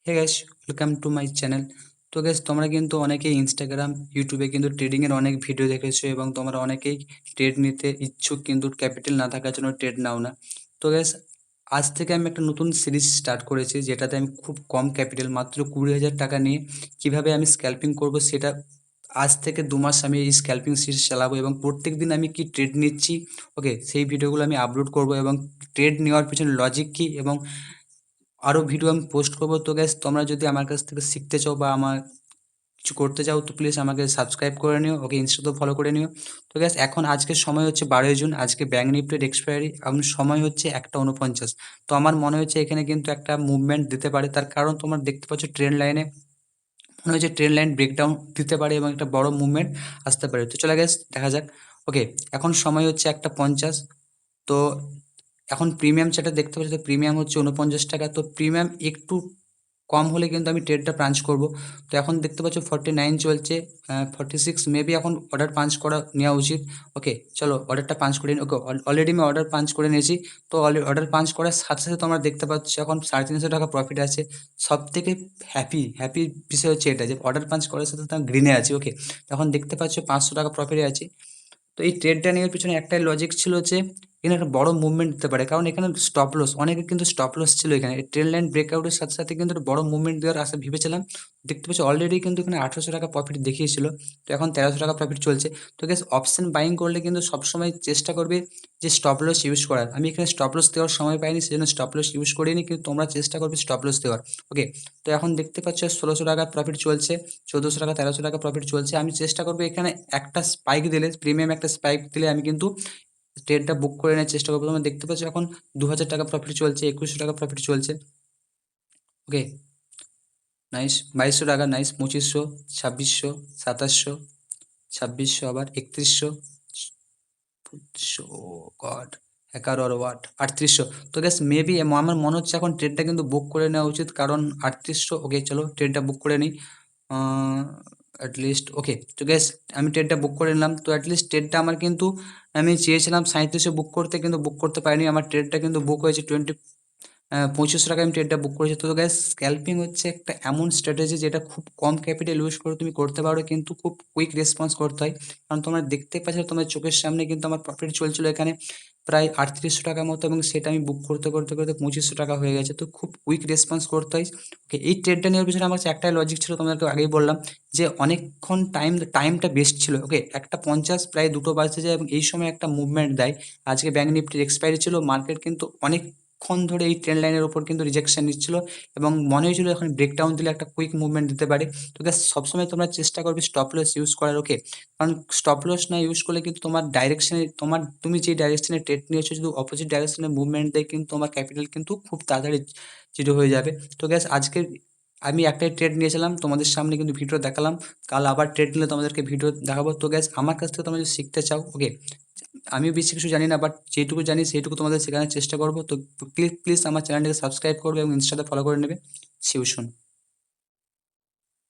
Hey guys, welcome to my channel. তো guys, তোমরা কিন্তু অনেকেই ইনস্টাগ্রাম ইউটিউবে কিন্তু ট্রেডিংয়ের অনেক ভিডিও দেখেছো এবং তোমরা অনেকেই ট্রেড নিতে ইচ্ছুক কিন্তু ক্যাপিটাল না থাকার জন্য ট্রেড নাও না। তো গাইস, আজ থেকে আমি একটা নতুন সিরিজ স্টার্ট করেছি যেটাতে আমি খুব কম ক্যাপিটাল মাত্র 20,000 টাকা নিয়ে কিভাবে আমি স্ক্যাল্পিং করব সেটা আজ থেকে 2 মাস আমি এই স্ক্যাল্পিং সিরিজ চালাবো এবং প্রত্যেক দিন আমি কি ট্রেড নিচ্ছি, ওকে, সেই ভিডিওগুলো আমি আপলোড করব এবং ট্রেড নেওয়ার পিছনে লজিক কী এবং আরও ভিডিও আমি পোস্ট করবো। তো গ্যাস, তোমরা যদি আমার কাছ থেকে শিখতে চাও বা আমার কিছু করতে চাও তো প্লিজ আমাকে সাবস্ক্রাইব করে নিও, ওকে, ইনস্টাতেও ফলো করে নিও। তো গ্যাস, এখন আজকের সময় হচ্ছে 12ই জুন, আজকে ব্যাঙ্ক নিফটির এক্সপায়ারি, এখন সময় হচ্ছে 1:49। তো আমার মনে হচ্ছে এখানে কিন্তু একটা মুভমেন্ট দিতে পারে, তার কারণ তোমরা দেখতে পাচ্ছ ট্রেন্ড লাইনে মনে হচ্ছে ট্রেন্ড লাইন ব্রেকডাউন দিতে পারে এবং একটা বড় মুভমেন্ট আসতে পারে। তো চলে গ্যাস, দেখা যাক। ওকে, এখন সময় হচ্ছে 1:50। তো এখন প্রিমিয়াম চার্টে দেখতে পাচ্ছি, তো প্রিমিয়াম হচ্ছে 49 টাকা। তো প্রিমিয়াম একটু কম হলে কিন্তু আমি ট্রেডটা পাঞ্চ করব। তো এখন দেখতে পাচ্ছ 49 চলছে, 46 মেবি এখন অর্ডার পাঞ্চ করা নেওয়া উচিত। ওকে, চলো অর্ডারটা পাঞ্চ করে নিই। ওকে, অলরেডি আমি অর্ডার পাঞ্চ করে নিয়েছি। তো অর্ডার পাঞ্চ করার সাথে সাথে তোমরা দেখতে পাচ্ছ এখন 350 টাকা প্রফিট আছে। সব থেকে হ্যাপি বিষয় হচ্ছে এটা যে অর্ডার পাঞ্চ করার সাথে সাথে আমি গ্রিনে আছি। ওকে, এখন দেখতে পাচ্ছ 500 টাকা প্রফিটে আছি। তো এই ট্রেডটা নেওয়ার পিছনে একটাই লজিক ছিল যে এখানে একটা বড় মুভমেন্ট দিতে পারে, কারণ এখানে স্টপ লস অনেকের কিন্তু স্টপ লস ছিল। এখানে ট্রেড লাইন ব্রেকআউটের সাথে সাথে কিন্তু একটা বড় মুভমেন্ট দেওয়ার আশা ভেবেছিলাম। দেখতে পাচ্ছি অলরেডি কিন্তু এখানে 1800 টাকা প্রফিট দেখিয়েছিল, তো এখন 1300 টাকা প্রফিট চলছে। তো গ্যাস, অপশন বাইং করলে কিন্তু সবসময় চেষ্টা করবে যে স্টপ লস ইউজ করার। আমি এখানে স্টপ লস দেওয়ার সময় পাইনি, সেজন্য স্টপ লস ইউজ করিনি, কিন্তু তোমরা চেষ্টা করবে স্টপ লস দেওয়ার। ওকে, তো এখন দেখতে পাচ্ছ 1600 টাকা প্রফিট চলছে, 1400 টাকা, 1300 টাকা প্রফিট চলছে। আমি চেষ্টা করবো এখানে একটা স্পাইক দিলে, প্রিমিয়াম একটা স্পাইক দিলে আমি কিন্তু ট্রেডটা বুক করে নেওয়ার চেষ্টা করবো। তোমরা দেখতে পাচ্ছ এখন 2000 টাকা প্রফিট চলছে, 2100 টাকা প্রফিট চলছে। ওকে, নাইস, 2200 টাকা, নাইস, 2500, 2600, 2700, 2600, আবার 3100, 3200, ও গড, 11 আর ওয়াট 3800। তো গ্যাস, মেবি আমার মনে হচ্ছে এখন ট্রেডটা কিন্তু বুক করে নেওয়া উচিত, কারণ 3800। ওকে, চলো ট্রেডটা বুক করে নিই অ্যাটলিস্ট। ওকে, তো গ্যাস, আমি ট্রেডটা বুক করে নিলাম। তো অ্যাটলিস্ট ট্রেডটা আমার কিন্তু আমি চেয়েছিলাম 3700 বুক করতে, কিন্তু বুক করতে পারিনি। আমার ট্রেডটা কিন্তু বুক হয়েছে 2500 টাকায় আমি ট্রেডটা বুক করেছি। তো গ্যাস, স্ক্যাল্পিং হচ্ছে একটা এমন স্ট্র্যাটেজি যেটা খুব কম ক্যাপিটাল ইউজ করে তুমি করতে পারো, কিন্তু খুব কুইক রেসপন্স করতে হয়। কারণ তোমরা দেখতে পাচ্ছ তোমার চোখের সামনে কিন্তু আমার প্রফিট চলছিল এখানে প্রায় 3800 টাকার মতো, এবং সেটা আমি বুক করতে করতে করতে 2500 টাকা হয়ে গেছে। তো খুব কুইক রেসপন্স করতে হয়। ওকে, এই ট্রেডটা নেওয়ার পিছনে আমার কাছে একটাই লজিক ছিল, তোমাদেরকে আগেই বললাম যে অনেকক্ষণ টাইমটা বেস্ট ছিল। ওকে, 1:50 প্রায় 2টো বাজতে যায় এবং এই সময় একটা মুভমেন্ট দেয়। আজকে ব্যাঙ্ক নিফটির এক্সপায়ারি ছিল, মার্কেট কিন্তু অনেকক্ষণ ধরে এই ট্রেন্ড লাইনের ওপর কিন্তু রিজেকশন নিচ্ছিল এবং মনে হয়েছিল এখন ব্রেকডাউন দিলে একটা কুইক মুভমেন্ট দিতে পারে। তো গ্যাস, সবসময় তোমরা চেষ্টা করবে স্টপ লস ইউজ করার। ওকে, কারণ স্টপ লস না ইউজ করলে কিন্তু তোমার ডাইরেকশনে তুমি যে ডাইরেকশনে ট্রেড নিয়েছো যদি অপোজিট ডাইরেকশনে মুভমেন্ট দেয়, কিন্তু তোমার ক্যাপিটাল কিন্তু খুব তাড়াতাড়ি জিরো হয়ে যাবে। তো গ্যাস, আজকে আমি একটাই ট্রেড নিয়েছিলাম, তোমাদের সামনে কিন্তু ভিডিও দেখালাম। কাল আবার ট্রেড নিলে তোমাদেরকে ভিডিও দেখাবো। তো গ্যাস, আমার কাছ থেকে তোমরা যদি শিখতে চাও, ওকে, আমিও বেশি কিছু জানি না, বাট যেটুকু জানি সেইটুকু তোমাদের শেখানোর চেষ্টা করবো। তো প্লিজ প্লিজ আমার চ্যানেলটিকে সাবস্ক্রাইব করবে এবং ইনস্টাতে ফলো করে নেবে। সিউ সুন।